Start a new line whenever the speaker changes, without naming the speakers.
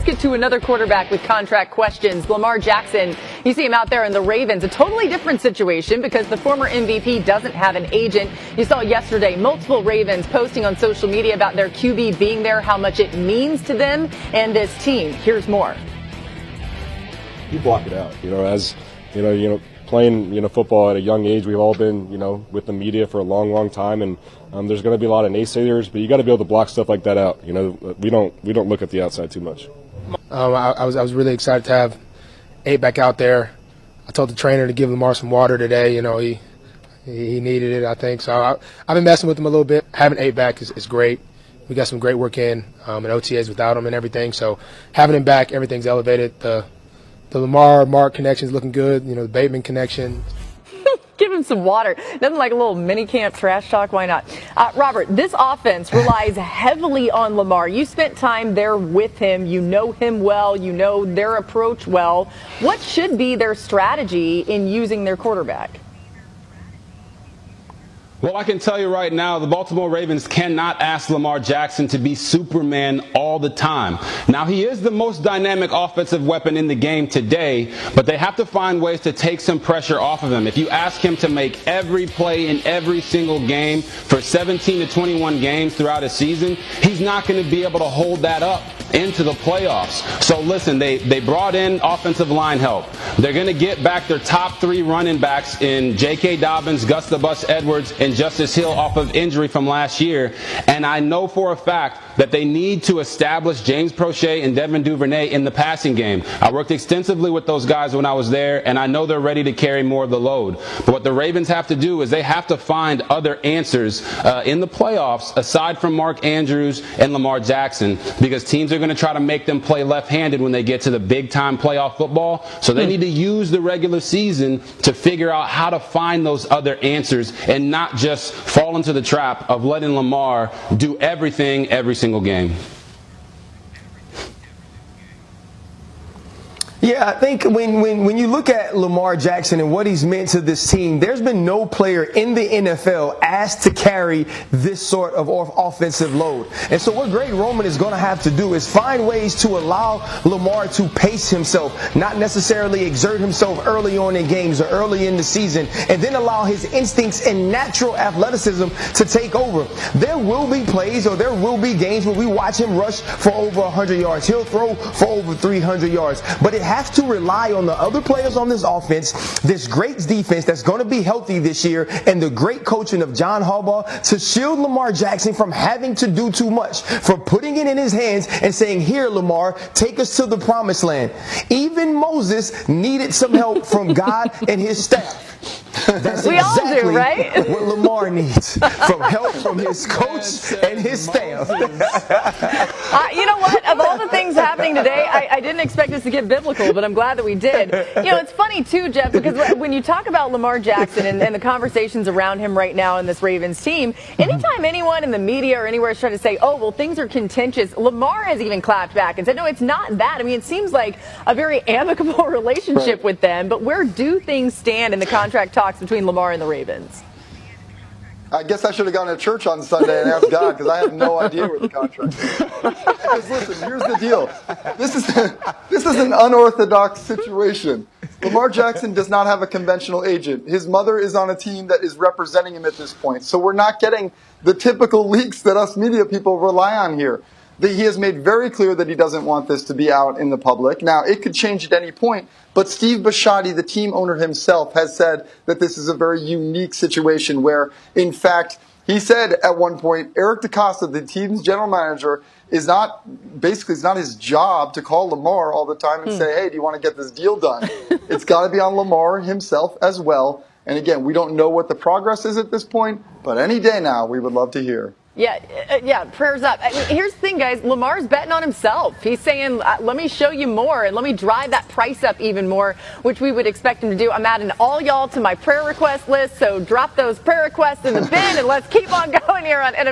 Get to another quarterback with contract questions. Lamar Jackson, you see him out there in the Ravens, a totally different situation because the former MVP doesn't have an agent. You saw yesterday multiple Ravens posting on social media about their QB being there, how much it means to them and this team. Here's more.
You block it out, as playing, football at a young age. We've all been, with the media for a long, long time, and there's going to be a lot of naysayers, but you got to be able to block stuff like that out. We don't look at the outside too much.
I was really excited to have 8 back out there. I told the trainer to give Lamar some water today. He needed it, I think. So I've been messing with him a little bit. Having 8 back is great. We got some great work in OTAs without him and everything. So having him back, everything's elevated. The Lamar-Mark connection is looking good. The Bateman connection.
Give him some water. Nothing like a little minicamp trash talk. Why not? Robert, this offense relies heavily on Lamar. You spent time there with him. You know him well. You know their approach well. What should be their strategy in using their quarterback?
Well, I can tell you right now, the Baltimore Ravens cannot ask Lamar Jackson to be Superman all the time. Now, he is the most dynamic offensive weapon in the game today, but they have to find ways to take some pressure off of him. If you ask him to make every play in every single game for 17 to 21 games throughout a season, he's not going to be able to hold that up into the playoffs. So listen, they brought in offensive line help. They're going to get back their top 3 running backs in J.K. Dobbins, Gus the Bus Edwards, and Justice Hill off of injury from last year. And I know for a fact that they need to establish James Prochet and Devin Duvernay in the passing game. I worked extensively with those guys when I was there, and I know they're ready to carry more of the load. But what the Ravens have to do is they have to find other answers in the playoffs aside from Mark Andrews and Lamar Jackson, because teams are going to try to make them play left-handed when they get to the big-time playoff football. So they need to use the regular season to figure out how to find those other answers and not just fall into the trap of letting Lamar do everything every single game.
Yeah, I think when you look at Lamar Jackson and what he's meant to this team, there's been no player in the NFL asked to carry this sort of offensive load. And so what Greg Roman is going to have to do is find ways to allow Lamar to pace himself, not necessarily exert himself early on in games or early in the season, and then allow his instincts and natural athleticism to take over. There will be plays or there will be games where we watch him rush for over 100 yards. He'll throw for over 300 yards. But it has to rely on the other players on this offense, this great defense that's going to be healthy this year, and the great coaching of John Harbaugh to shield Lamar Jackson from having to do too much, for putting it in his hands and saying, here, Lamar, take us to the promised land. Even Moses needed some help from God and his staff. That's
we
exactly
all do, right?
what Lamar needs, from help from his coach and his staff.
You know what? Of all the things happening today, I didn't expect us to get biblical, but I'm glad that we did. It's funny, too, Jeff, because when you talk about Lamar Jackson and the conversations around him right now in this Ravens team, anytime anyone in the media or anywhere is trying to say, oh, well, things are contentious, Lamar has even clapped back and said, no, it's not that. I mean, it seems like a very amicable relationship with them, but where do things stand in the contract talks between Lamar and the Ravens?
I guess I should have gone to church on Sunday and asked God, because I have no idea where the contract is. Because listen, here's the deal. This is an unorthodox situation. Lamar Jackson does not have a conventional agent. His mother is on a team that is representing him at this point. So we're not getting the typical leaks that us media people rely on here. He has made very clear that he doesn't want this to be out in the public. Now, it could change at any point, but Steve Bisciotti, the team owner himself, has said that this is a very unique situation where, in fact, he said at one point, Eric DeCosta, the team's general manager, it's not his job to call Lamar all the time and say, hey, do you want to get this deal done? It's got to be on Lamar himself as well. And again, we don't know what the progress is at this point, but any day now, we would love to hear.
Yeah, prayers up. I mean, here's the thing, guys. Lamar's betting on himself. He's saying, let me show you more and let me drive that price up even more, which we would expect him to do. I'm adding all y'all to my prayer request list, so drop those prayer requests in the bin and let's keep on going here on NFL.